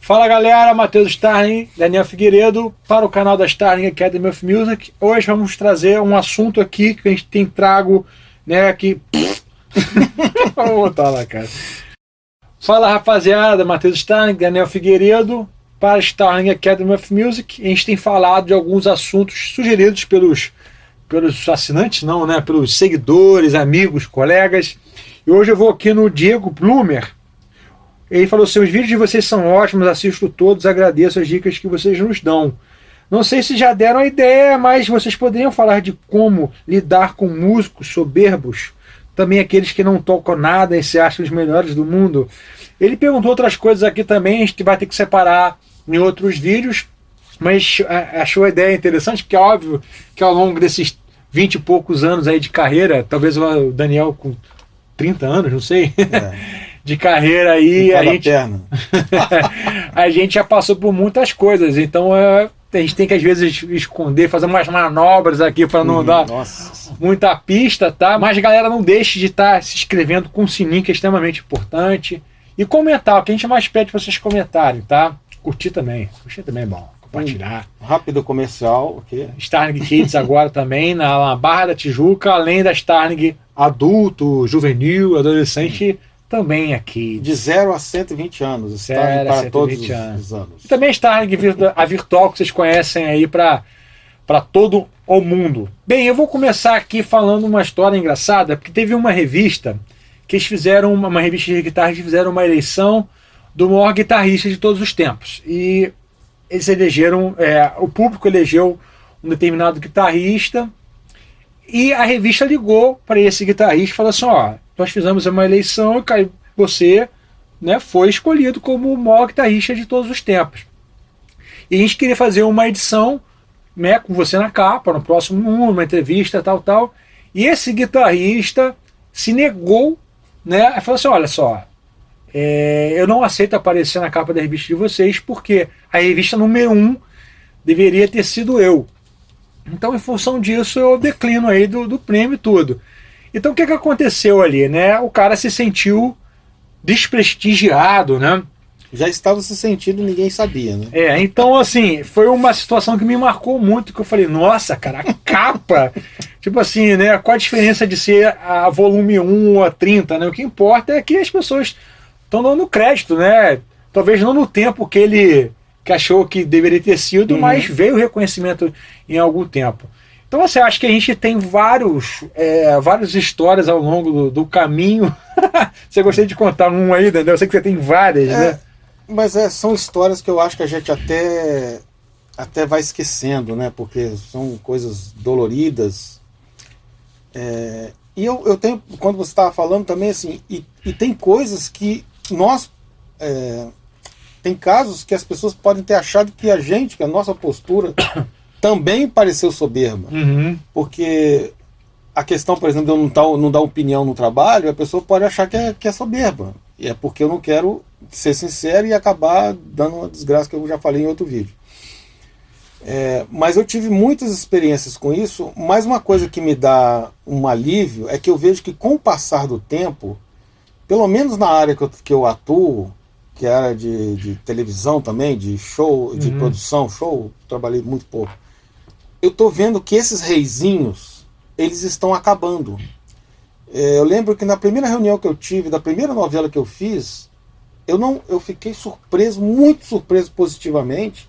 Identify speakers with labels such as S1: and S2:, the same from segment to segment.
S1: Fala galera, Matheus Starling, Daniel Figueiredo, para o canal da Starling Academy of Music. Hoje vamos trazer um assunto aqui que a gente tem trago, né, aqui. Vamos botar lá, cara. Fala rapaziada, Matheus Starling, Daniel Figueiredo, para a Starling Academy of Music. A gente tem falado de alguns assuntos sugeridos pelos assinantes, não, né, pelos seguidores, amigos, colegas. E hoje eu vou aqui no Diego Blumer. Ele falou assim: os vídeos de vocês são ótimos, assisto todos, agradeço as dicas que vocês nos dão. Não sei se já deram a ideia, mas vocês poderiam falar de como lidar com músicos soberbos, também aqueles que não tocam nada e se acham os melhores do mundo. Ele perguntou outras coisas aqui também, a gente vai ter que separar em outros vídeos, mas achou a ideia interessante, porque é óbvio que ao longo desses 20 e poucos anos aí de carreira, talvez o Daniel com 30 anos, não sei... de carreira aí, a gente já passou por muitas coisas, então a gente tem que às vezes esconder, fazer umas manobras aqui para não dar muita pista, tá? Mas galera, não deixe de estar se inscrevendo com o sininho, que é extremamente importante, e comentar, o que a gente mais pede para vocês comentarem, tá? Curtir também é bom, compartilhar.
S2: Rápido comercial, ok.
S1: Starling Kids agora também, na Barra da Tijuca, além da Starling adulto, juvenil, adolescente, também aqui.
S2: De 0 a 120 anos. Starling para todos os anos.
S1: E também a Starling, a virtual, que vocês conhecem aí para todo o mundo. Bem, eu vou começar aqui falando uma história engraçada, porque teve uma revista que eles fizeram, uma revista de guitarras, que fizeram uma eleição do maior guitarrista de todos os tempos. E eles elegeram, o público elegeu um determinado guitarrista, e a revista ligou para esse guitarrista e falou assim: ó, nós fizemos uma eleição e você, né, foi escolhido como o maior guitarrista de todos os tempos. E a gente queria fazer uma edição, né, com você na capa, no próximo número, uma entrevista, tal. E esse guitarrista se negou, né, e falou assim: olha só, eu não aceito aparecer na capa da revista de vocês, porque a revista número 1 deveria ter sido eu. Então, em função disso, eu declino aí do prêmio e tudo. Então, o que aconteceu ali, né? O cara se sentiu desprestigiado, né?
S2: Já estava se sentindo, ninguém sabia, né?
S1: Então, assim, foi uma situação que me marcou muito, que eu falei: nossa, cara, a capa! Tipo assim, né? Qual a diferença de ser a volume 1 ou a 30, né? O que importa é que as pessoas estão dando crédito, né? Talvez não no tempo que ele achou que deveria ter sido, mas veio o reconhecimento em algum tempo. Então você acha que a gente tem várias histórias ao longo do caminho. Você gostaria de contar um aí, Daniel? Eu sei que você tem várias, né?
S2: Mas são histórias que eu acho que a gente até vai esquecendo, né? Porque são coisas doloridas. E eu tenho, quando você estava falando também, assim, e tem coisas que nós... tem casos que as pessoas podem ter achado que a nossa postura também pareceu soberba. Porque a questão, por exemplo, de eu não dar opinião no trabalho, a pessoa pode achar que é soberba. E é porque eu não quero ser sincero e acabar dando uma desgraça, que eu já falei em outro vídeo. Mas eu tive muitas experiências com isso, mas uma coisa que me dá um alívio é que eu vejo que com o passar do tempo, pelo menos na área que eu atuo, que é a área de televisão também, de show, de produção, trabalhei muito pouco. Eu tô vendo que esses reizinhos, eles estão acabando. Eu lembro que na primeira reunião que eu tive, da primeira novela que eu fiz, eu fiquei surpreso, muito surpreso positivamente,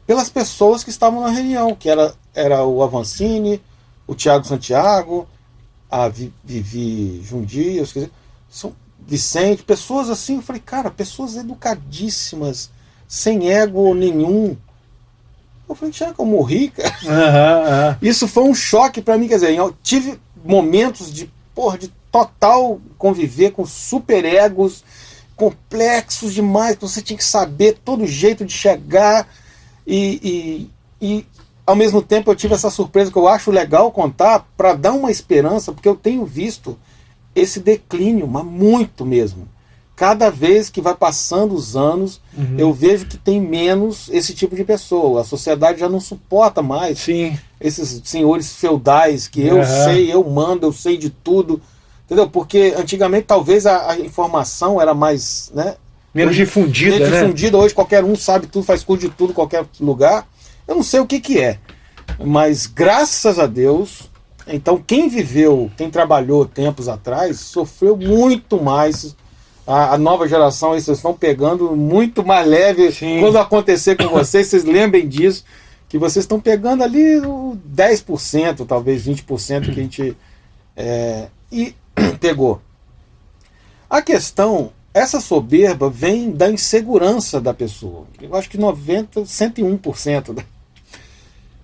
S2: pelas pessoas que estavam na reunião, que era o Avancini, o Thiago Santiago, a Vivi Jundia, Vicente, pessoas assim. Eu falei: cara, pessoas educadíssimas, sem ego nenhum. Eu falei: será que eu morri, cara? Isso foi um choque para mim. Quer dizer, eu tive momentos de total conviver com super egos complexos demais, que você tinha que saber todo jeito de chegar, e ao mesmo tempo eu tive essa surpresa que eu acho legal contar, para dar uma esperança, porque eu tenho visto esse declínio, mas muito mesmo. Cada vez que vai passando os anos, eu vejo que tem menos esse tipo de pessoa. A sociedade já não suporta mais esses senhores feudais que eu sei, eu mando, eu sei de tudo. Entendeu? Porque antigamente talvez a informação era mais, né,
S1: Menos difundida,
S2: menos
S1: né?
S2: difundida. Hoje qualquer um sabe tudo, faz curso de tudo, qualquer lugar. Eu não sei o que que é. Mas graças a Deus, então quem viveu, quem trabalhou tempos atrás, sofreu muito mais. A nova geração, aí vocês estão pegando muito mais leve.
S1: Sim.
S2: Quando acontecer com vocês lembrem disso, que vocês estão pegando ali o 10%, talvez 20% que a gente e pegou. A questão, essa soberba vem da insegurança da pessoa. Eu acho que 101%.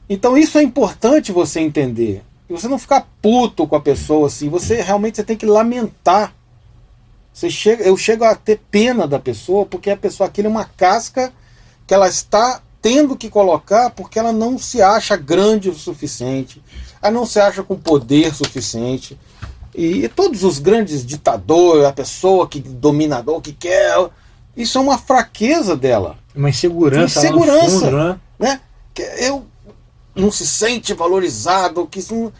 S2: Então isso é importante você entender. E você não ficar puto com a pessoa assim, você realmente tem que lamentar. Eu chego a ter pena da pessoa, porque a pessoa, aquilo é uma casca que ela está tendo que colocar porque ela não se acha grande o suficiente, ela não se acha com poder suficiente. E todos os grandes ditadores, a pessoa que dominador, que quer, isso é uma fraqueza dela.
S1: Uma insegurança.
S2: Insegurança,
S1: lá no fundo,
S2: né? Que eu não se sente valorizado, que isso não...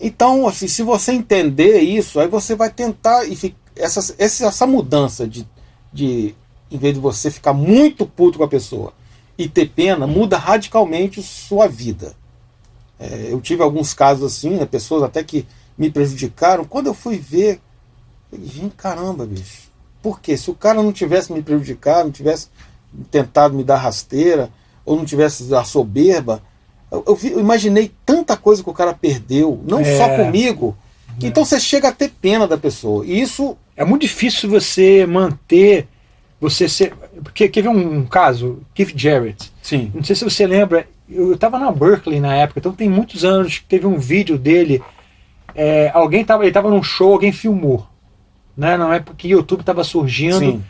S2: Então, assim, se você entender isso, aí você vai tentar essa mudança de em vez de você ficar muito puto com a pessoa e ter pena, muda radicalmente sua vida. Eu tive alguns casos assim, né, pessoas até que me prejudicaram. Quando eu fui ver, eu falei, gente, caramba, bicho. Por quê? Se o cara não tivesse me prejudicado, não tivesse tentado me dar rasteira, ou não tivesse a soberba, eu imaginei tanta coisa que o cara perdeu, não só comigo. Então você chega a ter pena da pessoa. E isso...
S1: É muito difícil você manter, você ser... Porque quer ver um caso, Keith Jarrett.
S2: Sim.
S1: Não sei se você lembra, eu estava na Berkeley na época, então tem muitos anos que teve um vídeo dele, ele estava num show, alguém filmou, né, na época que o YouTube estava surgindo.
S2: Sim.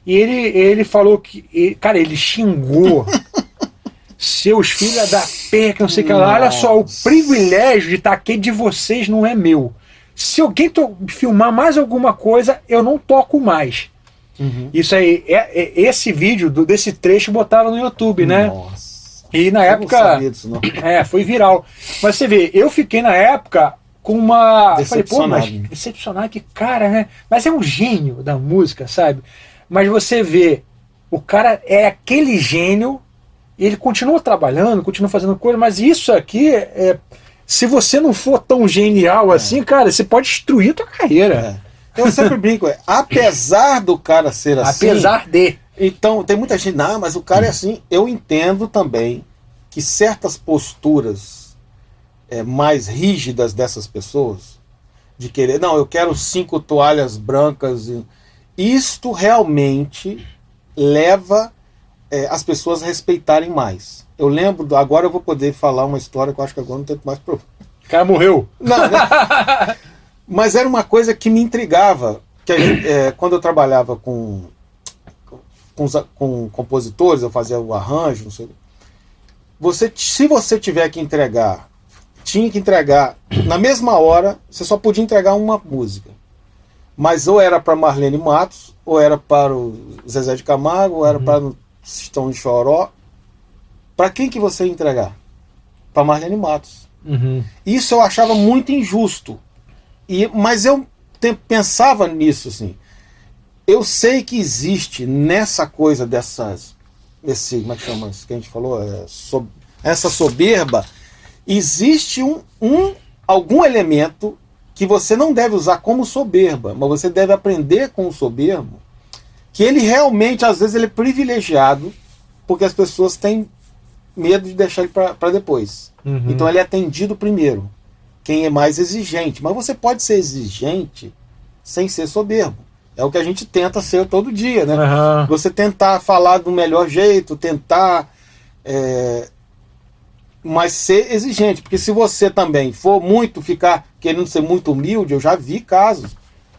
S1: E ele falou que, cara, ele xingou seus filhos da pé, que não sei o que lá. Olha só, o privilégio de estar aqui de vocês não é meu. Se alguém filmar mais alguma coisa, eu não toco mais.
S2: Uhum.
S1: Isso aí, esse vídeo desse trecho botaram no YouTube, né?
S2: Nossa.
S1: E na
S2: Eu
S1: época,
S2: não sabia disso, não.
S1: foi viral. Mas você vê, eu fiquei na época com uma... Falei, pô, mas
S2: Decepcionado.
S1: decepcionado, que cara, né? Mas é um gênio da música, sabe? Mas você vê, o cara é aquele gênio, ele continua trabalhando, continua fazendo coisa, mas isso aqui, se você não for tão genial assim, cara, você pode destruir a tua carreira.
S2: Eu sempre brinco, apesar do cara ser assim...
S1: Apesar de...
S2: Então, tem muita gente, não, mas o cara é assim. Eu entendo também que certas posturas mais rígidas dessas pessoas, de querer, não, eu quero 5 toalhas brancas, isto realmente leva as pessoas a respeitarem mais. Eu lembro, agora eu vou poder falar uma história que eu acho que agora não tem mais problema.
S1: O cara morreu.
S2: Não, né? Mas era uma coisa que me intrigava, que quando eu trabalhava com compositores, eu fazia o arranjo, não sei. Se você tiver que entregar, tinha que entregar na mesma hora, você só podia entregar uma música. Mas ou era para Marlene Matos, ou era para o Zezé de Camargo, ou era para o Sistão de Choró. Para quem que você ia entregar? Para Marlene Matos.
S1: Uhum.
S2: Isso eu achava muito injusto. Mas eu pensava nisso, assim. Eu sei que existe nessa coisa como é que chama isso que a gente falou? Essa soberba, existe algum elemento que você não deve usar como soberba, mas você deve aprender com o soberbo, que ele realmente, às vezes, ele é privilegiado, porque as pessoas têm medo de deixar ele para depois.
S1: Uhum.
S2: Então ele é atendido primeiro. Quem é mais exigente. Mas você pode ser exigente sem ser soberbo. É o que a gente tenta ser todo dia, né?
S1: Uhum.
S2: Você tentar falar do melhor jeito, tentar... mas ser exigente. Porque se você também for ficar querendo ser muito humilde, eu já vi casos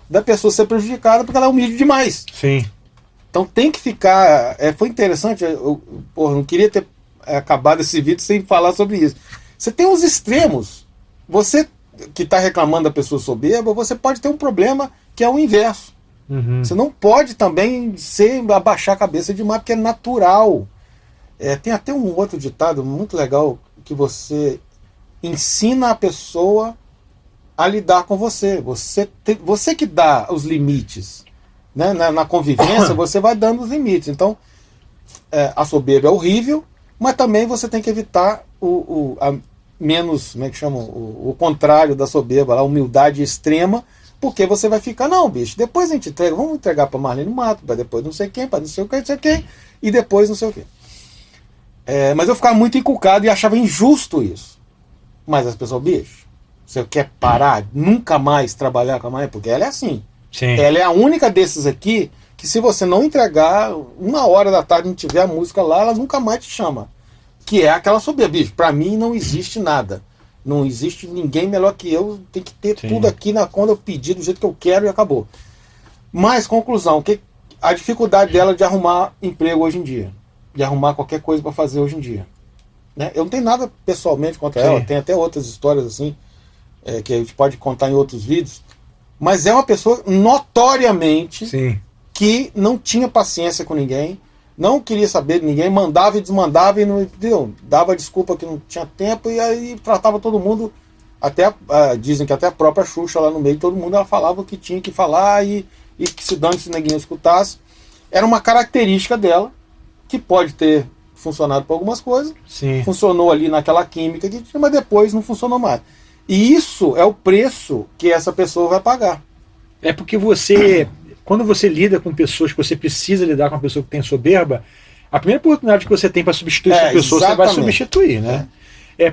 S2: da pessoa ser prejudicada porque ela é humilde demais.
S1: Sim.
S2: Então tem que ficar... foi interessante, eu não queria ter acabado esse vídeo sem falar sobre isso. Você tem os extremos. Você que está reclamando da pessoa soberba, você pode ter um problema que é o inverso.
S1: Uhum.
S2: Você não pode também abaixar a cabeça demais, porque é natural. Tem até um outro ditado muito legal, que você ensina a pessoa a lidar com você. Você que dá os limites. né, na convivência, você vai dando os limites. Então, a soberba é horrível, mas também você tem que evitar menos, como é que chama? O contrário da soberba, a humildade extrema, porque você vai ficar, não, bicho, depois a gente entrega, vamos entregar para Marlene Mato, para depois não sei quem, para não sei o que, não sei quem, e depois não sei o que. Mas eu ficava muito encucado e achava injusto isso. Mas as pessoas, bicho, você quer parar, nunca mais trabalhar com a Marlene? Porque ela é assim.
S1: Sim.
S2: Ela é a única desses aqui que se você não entregar 1h da tarde, não tiver a música lá, ela nunca mais te chama. Que é aquela soberba. Bicho, pra mim não existe nada. Não existe ninguém melhor que eu. Tem que ter tudo aqui quando eu pedir, do jeito que eu quero e acabou. Mas, conclusão, a dificuldade dela de arrumar emprego hoje em dia. De arrumar qualquer coisa para fazer hoje em dia. Né? Eu não tenho nada pessoalmente contra ela. Tem até outras histórias assim, que a gente pode contar em outros vídeos. Mas é uma pessoa notoriamente que não tinha paciência com ninguém, não queria saber de ninguém, mandava e desmandava e não dava desculpa que não tinha tempo e aí tratava todo mundo, até dizem que até a própria Xuxa lá no meio, todo mundo ela falava o que tinha que falar e que se dane se ninguém escutasse. Era uma característica dela, que pode ter funcionado para algumas coisas, funcionou ali naquela química que tinha, mas depois não funcionou mais. E isso é o preço que essa pessoa vai pagar.
S1: É porque quando você lida com pessoas que você precisa lidar com uma pessoa que tem soberba, a primeira oportunidade que você tem para substituir essa pessoa, você vai substituir, né?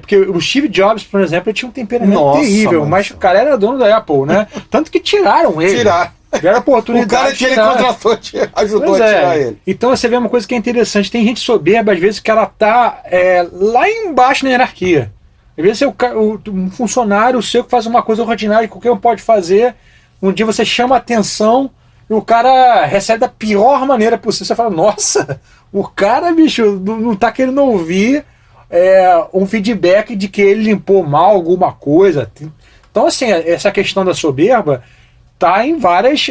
S1: Porque o Steve Jobs, por exemplo, ele tinha um temperamento terrível, mas o cara era dono da Apple, né? Tanto que tiraram ele. Tiveram a oportunidade.
S2: O cara que ele contratou ajudou a tirar ele.
S1: Então você vê uma coisa que é interessante, tem gente soberba, às vezes, que ela tá lá embaixo na hierarquia. Às vezes um funcionário seu que faz uma coisa ordinária que qualquer um pode fazer, um dia você chama a atenção e o cara recebe da pior maneira possível. Você fala, nossa, o cara, bicho, não tá querendo ouvir um feedback de que ele limpou mal alguma coisa. Então, assim, essa questão da soberba tá em várias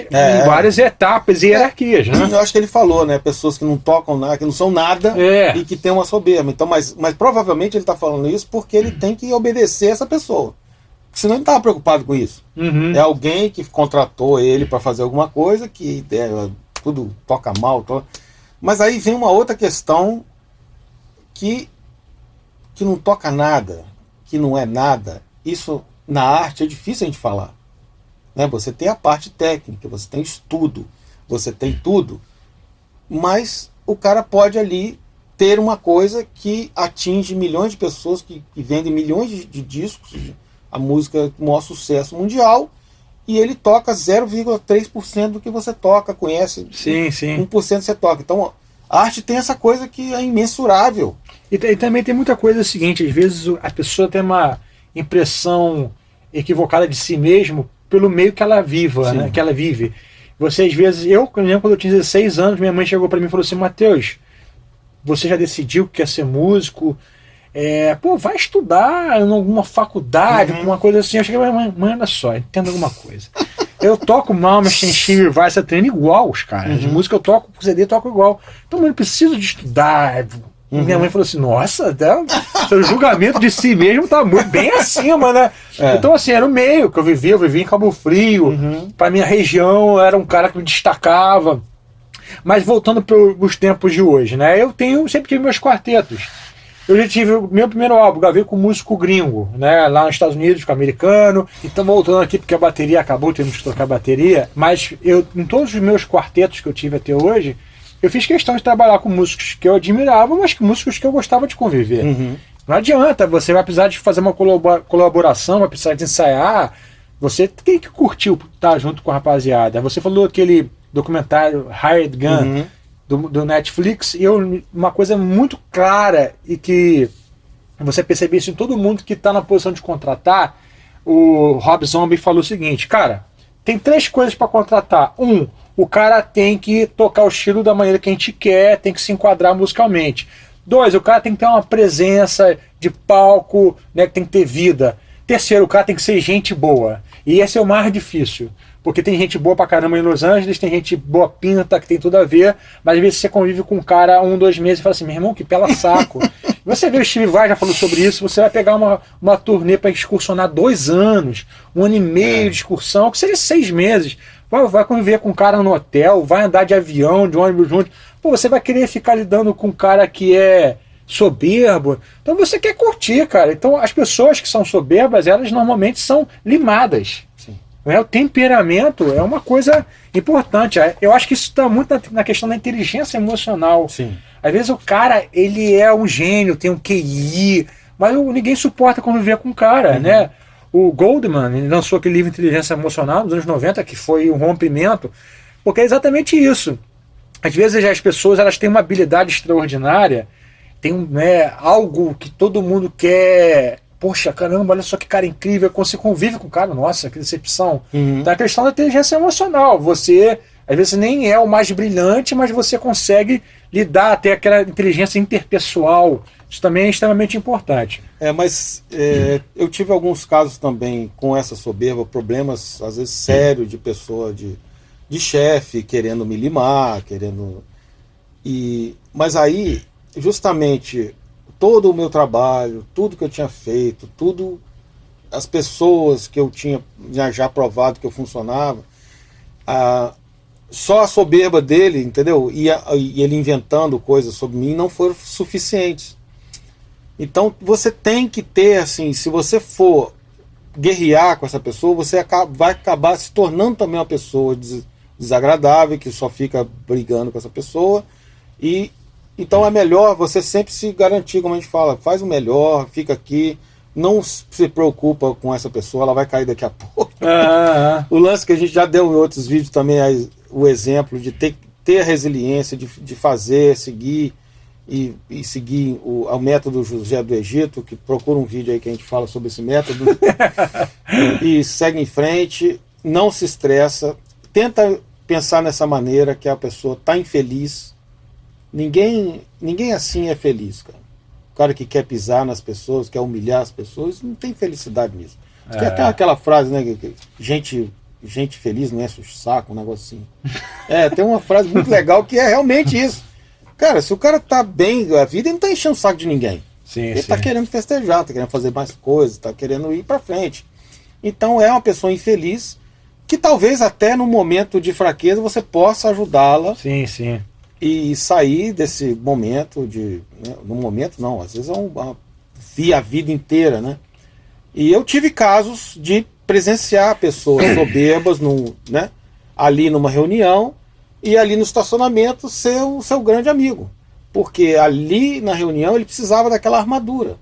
S1: etapas e hierarquias, né?
S2: Eu acho que ele falou, né? Pessoas que não tocam nada, que não são nada e que tem uma soberba. Então, mas provavelmente ele está falando isso porque ele tem que obedecer essa pessoa. Senão ele não estava preocupado com isso. É alguém que contratou ele para fazer alguma coisa que tudo toca mal. Mas aí vem uma outra questão que não toca nada, que não é nada. Isso na arte é difícil a gente falar. Você tem a parte técnica, você tem estudo, você tem tudo, mas o cara pode ali ter uma coisa que atinge milhões de pessoas, que vendem milhões de discos, a música com o maior sucesso mundial, e ele toca 0,3% do que você toca, conhece, 1% você toca. Então a arte tem essa coisa que é imensurável.
S1: E também tem muita coisa seguinte, às vezes a pessoa tem uma impressão equivocada de si mesmo pelo meio que ela né, que ela vive. Você, às vezes, eu lembro quando eu tinha 16 anos, minha mãe chegou para mim e falou assim, Matheus, você já decidiu que quer ser músico? Vai estudar em alguma faculdade, alguma coisa assim. Eu cheguei, mãe, olha só, entenda alguma coisa. Eu toco mal, mas tem Steve Vai, você treina igual os caras. De música eu toco, por CD eu toco igual. Então, eu não preciso de estudar. Minha mãe falou assim, nossa, seu julgamento de si mesmo tá muito bem acima, né? Então, assim, era o meio que eu vivi em Cabo Frio, para minha região, eu era um cara que me destacava. Mas voltando para os tempos de hoje, né? Eu sempre tive meus quartetos. Eu já tive o meu primeiro álbum, gravei com um músico gringo, né? Lá nos Estados Unidos, com americano. Então, voltando aqui, porque a bateria acabou, temos que trocar a bateria. Mas em todos os meus quartetos que eu tive até hoje, eu fiz questão de trabalhar com músicos que eu admirava, mas com músicos que eu gostava de conviver. Não adianta, você vai precisar de fazer uma colaboração, vai precisar de ensaiar, você tem que curtir estar junto com a rapaziada. Você falou aquele documentário Hired Gun do Netflix, e uma coisa muito clara e que você percebe isso em todo mundo que está na posição de contratar, o Rob Zombie falou o seguinte, cara, tem 3 coisas para contratar. O cara tem que tocar o estilo da maneira que a gente quer, tem que se enquadrar musicalmente. 2, o cara tem que ter uma presença de palco, né, que tem que ter vida. 3, o cara tem que ser gente boa. E esse é o mais difícil. Porque tem gente boa pra caramba em Los Angeles, tem gente boa pinta, que tem tudo a ver, mas às vezes você convive com um cara 1, 2 meses e fala assim, meu irmão, que pela saco. Você vê o Steve Vai já falou sobre isso, você vai pegar uma turnê para excursionar 2 anos, 1 ano e meio de excursão, que seja 6 meses, vai conviver com um cara no hotel, vai andar de avião, de ônibus junto. Pô, você vai querer ficar lidando com um cara que é soberbo. Então você quer curtir, cara. Então as pessoas que são soberbas, elas normalmente são limadas.
S2: Sim.
S1: O temperamento é uma coisa importante. Eu acho que isso está muito na questão da inteligência emocional.
S2: Sim.
S1: Às vezes o cara, ele é um gênio, tem um QI, mas ninguém suporta conviver com o cara, né? O Goldman, ele lançou aquele livro Inteligência Emocional nos anos 90, que foi um rompimento, porque é exatamente isso. Às vezes as pessoas, elas têm uma habilidade extraordinária, tem algo que todo mundo quer. Poxa, caramba, olha só que cara incrível. Quando você convive com o cara, nossa, que decepção. Então a questão da inteligência emocional. Você, às vezes, nem é o mais brilhante, mas você consegue lidar até aquela inteligência interpessoal. Isso também é extremamente importante.
S2: Mas eu tive alguns casos também com essa soberba, problemas, às vezes, sérios de pessoa, de chefe, querendo me limar, mas aí, justamente, todo o meu trabalho, tudo que eu tinha feito, as pessoas que eu tinha já provado que eu funcionava, só a soberba dele, entendeu? E ele inventando coisas sobre mim não foram suficientes. Então você tem que ter, assim, se você for guerrear com essa pessoa, você vai acabar se tornando também uma pessoa desagradável, que só fica brigando com essa pessoa. E então é melhor você sempre se garantir, como a gente fala, faz o melhor, fica aqui, não se preocupa com essa pessoa, ela vai cair daqui a pouco. O lance que a gente já deu em outros vídeos também é o exemplo de ter a resiliência, de fazer, seguir e seguir o método José do Egito, que procura um vídeo aí que a gente fala sobre esse método, e segue em frente, não se estressa, tenta pensar nessa maneira que a pessoa está infeliz. Ninguém assim é feliz, cara. O cara que quer pisar nas pessoas, quer humilhar as pessoas, não tem felicidade nisso. Tem até aquela frase, né? Que gente feliz não enche o saco, um negócio assim. Tem uma frase muito legal que é realmente isso. Cara, se o cara tá bem a vida, ele não tá enchendo o saco de ninguém. Ele tá querendo festejar, tá querendo fazer mais coisas, tá querendo ir pra frente. Então é uma pessoa infeliz que talvez até no momento de fraqueza você possa ajudá-la.
S1: Sim, sim.
S2: E sair desse momento no momento não, às vezes via a vida inteira, né? E eu tive casos de presenciar pessoas soberbas ali numa reunião e ali no estacionamento ser o seu grande amigo, porque ali na reunião ele precisava daquela armadura.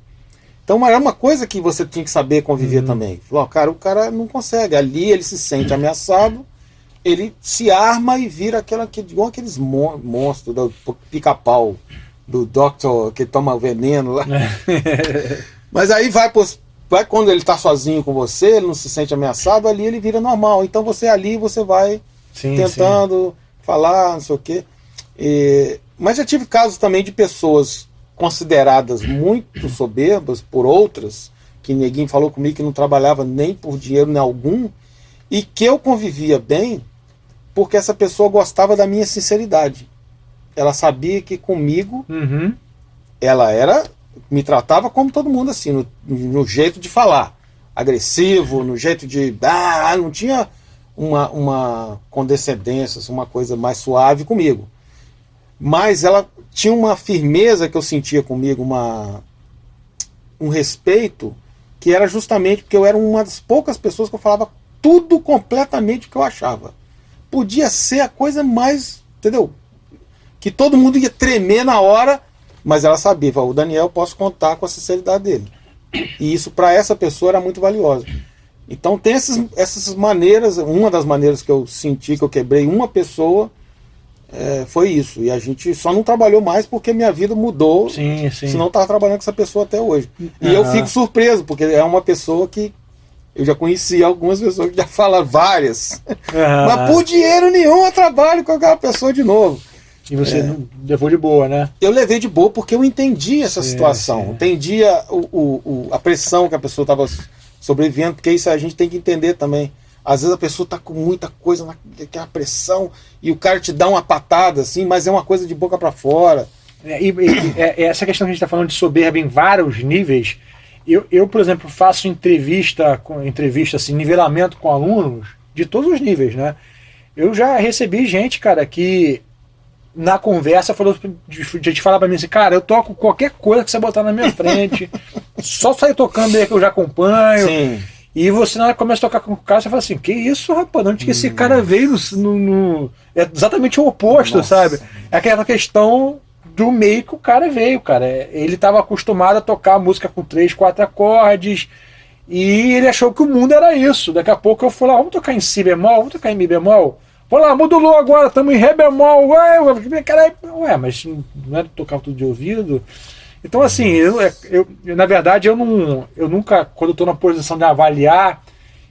S2: Então era uma coisa que você tinha que saber conviver também. O cara não consegue, ali ele se sente ameaçado, ele se arma e vira igual aqueles monstros do pica-pau, do Doctor que toma veneno lá. Mas aí vai quando ele está sozinho com você, ele não se sente ameaçado, ali ele vira normal. Então você vai tentando falar, não sei o quê. Mas já tive casos também de pessoas consideradas muito soberbas por outras, que ninguém falou comigo que não trabalhava nem por dinheiro nem algum, e que eu convivia bem porque essa pessoa gostava da minha sinceridade. Ela sabia que comigo ela me tratava como todo mundo, assim, no jeito de falar, agressivo, no jeito de não tinha uma condescendência, uma coisa mais suave comigo. Mas ela tinha uma firmeza que eu sentia comigo, um respeito, que era justamente porque eu era uma das poucas pessoas que eu falava tudo completamente o que eu achava. Podia ser a coisa mais, entendeu? Que todo mundo ia tremer na hora, mas ela sabia, o Daniel, eu posso contar com a sinceridade dele. E isso para essa pessoa era muito valioso. Então tem essas maneiras, uma das maneiras que eu senti que eu quebrei uma pessoa foi isso. E a gente só não trabalhou mais porque minha vida mudou, senão eu estava trabalhando com essa pessoa até hoje. E eu fico surpreso, porque é uma pessoa que eu já conheci algumas pessoas que já falaram várias. Mas por dinheiro nenhum eu trabalho com aquela pessoa de novo.
S1: E você levou de boa, né?
S2: Eu levei de boa porque eu entendi essa situação. Entendi a pressão que a pessoa estava sobrevivendo, porque isso a gente tem que entender também. Às vezes a pessoa está com muita coisa, aquela pressão, e o cara te dá uma patada, assim, mas é uma coisa de boca para fora.
S1: Essa questão que a gente está falando de soberba em vários níveis. Eu, por exemplo, faço entrevista assim, nivelamento com alunos de todos os níveis, né? Eu já recebi gente, cara, que na conversa falou de falar pra mim assim, cara, eu toco qualquer coisa que você botar na minha frente, só sair tocando aí que eu já acompanho.
S2: Sim.
S1: E você, na hora que começa a tocar com o cara, você fala assim, que isso, rapaz, de onde que esse cara veio É exatamente o oposto,
S2: Nossa.
S1: sabe? É aquela questão do meio que o cara veio, cara. Ele estava acostumado a tocar música com 3, 4 acordes, e ele achou que o mundo era isso. Daqui a pouco eu fui lá, vamos tocar em Si bemol, vamos tocar em Mi bemol. Vou lá, modulou agora, estamos em Ré bemol. Ué, mas não é tocar tudo de ouvido? Então, assim, na verdade, eu nunca, quando eu estou na posição de avaliar,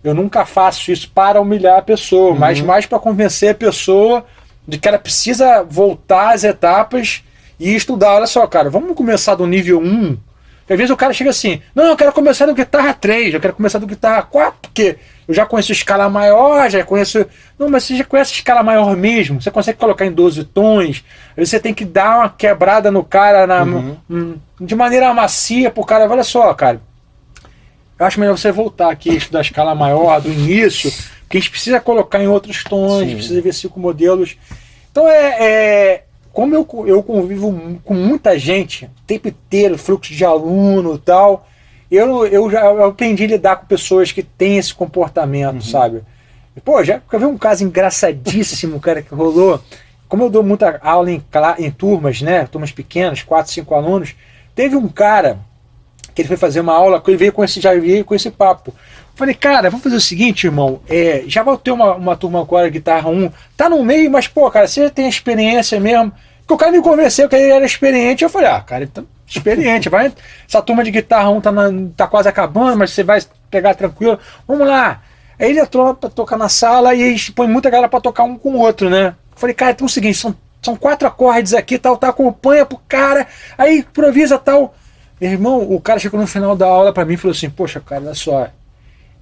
S1: eu nunca faço isso para humilhar a pessoa, mas mais para convencer a pessoa de que ela precisa voltar às etapas e estudar. Olha só, cara, vamos começar do nível 1. Às vezes o cara chega assim, não, eu quero começar do guitarra 3, eu quero começar do guitarra 4, porque eu já conheço escala maior, já conheço... Não, mas você já conhece escala maior mesmo, você consegue colocar em 12 tons, aí você tem que dar uma quebrada no cara de maneira macia pro cara. Olha só, cara, eu acho melhor você voltar aqui e estudar a escala maior do início, porque a gente precisa colocar em outros tons, a gente precisa ver 5 modelos. Então como eu convivo com muita gente, o tempo inteiro, fluxo de aluno e tal, eu já aprendi a lidar com pessoas que têm esse comportamento, sabe? E, pô, já vi um caso engraçadíssimo, cara, que rolou. Como eu dou muita aula em turmas, né? Turmas pequenas, 4, 5 alunos, teve um cara que ele foi fazer uma aula, ele veio com esse papo. Eu falei, cara, vamos fazer o seguinte, irmão, já vai ter uma turma agora, guitarra 1, tá no meio, mas, pô, cara, você tem experiência mesmo. Porque o cara me convenceu que ele era experiente, eu falei, cara, então, experiente, vai, essa turma de guitarra 1 tá quase acabando, mas você vai pegar tranquilo, vamos lá. Aí ele entrou pra tocar na sala e aí põe muita galera pra tocar um com o outro, né? Eu falei, cara, então é o seguinte, são 4 acordes aqui, tal, acompanha pro cara, aí improvisa, tal. Meu irmão, o cara chegou no final da aula pra mim e falou assim, poxa, cara, olha só,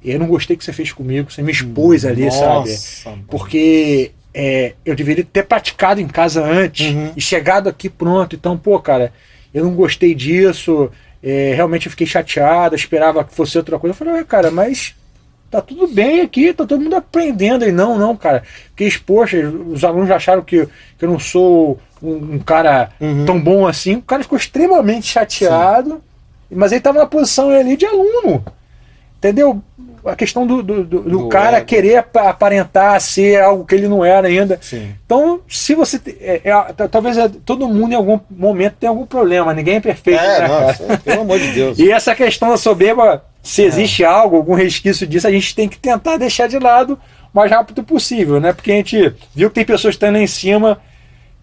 S1: eu não gostei que você fez comigo, você me expôs ali, sabe? Porque eu deveria ter praticado em casa antes e chegado aqui pronto. Então, pô, cara, eu não gostei disso, realmente eu fiquei chateado, esperava que fosse outra coisa. Eu falei, cara, mas tá tudo bem aqui, tá todo mundo aprendendo. E não, cara, porque, poxa, os alunos já acharam que eu não sou um cara tão bom assim. O cara ficou extremamente chateado, mas ele tava na posição ali de aluno, entendeu? A questão do cara querer aparentar ser algo que ele não era ainda. Sim. Então, se você... talvez todo mundo em algum momento tenha algum problema, ninguém é perfeito.
S2: Nossa, pelo amor de Deus.
S1: E essa questão da soberba, se existe algo, algum resquício disso, a gente tem que tentar deixar de lado o mais rápido possível, né? Porque a gente viu que tem pessoas que estão lá em cima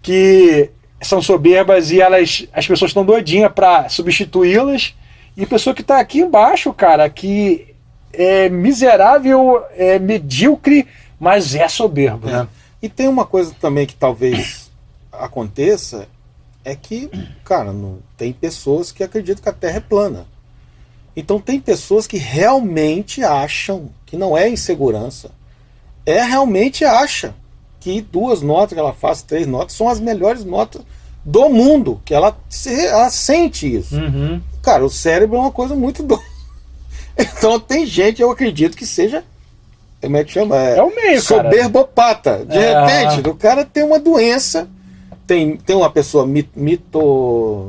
S1: que são soberbas e as pessoas estão doidinhas para substituí-las, e a pessoa que está aqui embaixo, cara, que é miserável, é medíocre, mas é soberbo, né?
S2: E tem uma coisa também que talvez aconteça, é que, cara, tem pessoas que acreditam que a Terra é plana. Então tem pessoas que realmente acham que não é insegurança, realmente acha que 2 notas que ela faz, 3 notas, são as melhores notas do mundo, que ela sente isso. Cara, o cérebro é uma coisa muito doida. Então tem gente, eu acredito que seja, como é que chama?
S1: É o meio,
S2: soberbopata. De repente, o cara tem uma doença, tem uma pessoa,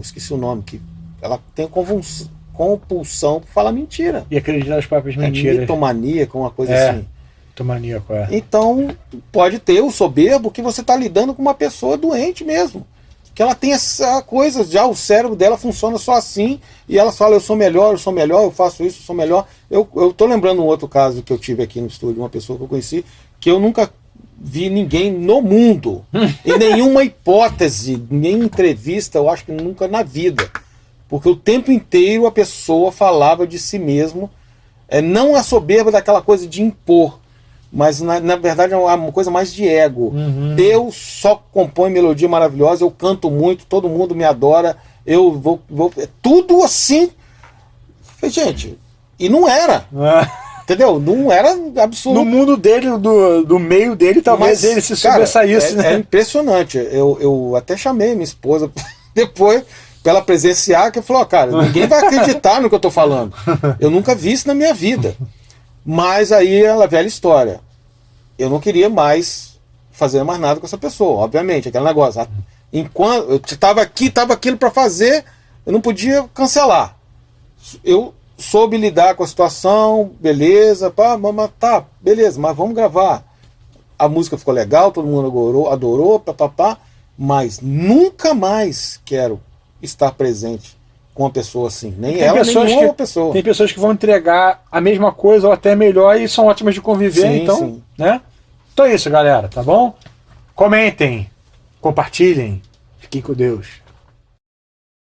S2: esqueci o nome, que ela tem compulsão por falar mentira.
S1: E acreditar nas próprias mentiras.
S2: Mitomaníaca, uma coisa assim.
S1: Mitomaníaco,
S2: Então, pode ter o soberbo que você está lidando com uma pessoa doente mesmo. Que ela tem essa coisa, já o cérebro dela funciona só assim, e ela fala, eu sou melhor, eu faço isso, eu sou melhor. Eu tô lembrando um outro caso que eu tive aqui no estúdio, uma pessoa que eu conheci, que eu nunca vi ninguém no mundo, em nenhuma hipótese, nem entrevista, eu acho que nunca na vida. Porque o tempo inteiro a pessoa falava de si mesmo, não a soberba daquela coisa de impor, mas na verdade é uma coisa mais de ego. Eu só componho melodia maravilhosa, eu canto muito, todo mundo me adora, eu vou tudo assim. Gente, e não era. Entendeu? Não era absurdo.
S1: No mundo dele, do meio dele, talvez ele se sobressaísse.
S2: É impressionante. Eu até chamei minha esposa depois pra ela presenciar, que falou, cara, ninguém vai acreditar no que eu tô falando. Eu nunca vi isso na minha vida. Mas aí ela velha história. Eu não queria mais fazer mais nada com essa pessoa, obviamente, aquele negócio. Enquanto eu estava aquilo para fazer, eu não podia cancelar. Eu soube lidar com a situação, beleza, pá, tá, beleza, mas vamos gravar. A música ficou legal, todo mundo adorou, papapá, mas nunca mais quero estar presente com uma pessoa assim. Nem
S1: Tem
S2: ela, nem
S1: pessoas
S2: nenhuma
S1: que-
S2: pessoa.
S1: Tem pessoas que vão entregar a mesma coisa ou até melhor e são ótimas de conviver,
S2: Sim,
S1: então,
S2: sim.
S1: né? Então é isso, galera, tá bom? Comentem, compartilhem, fiquem com Deus.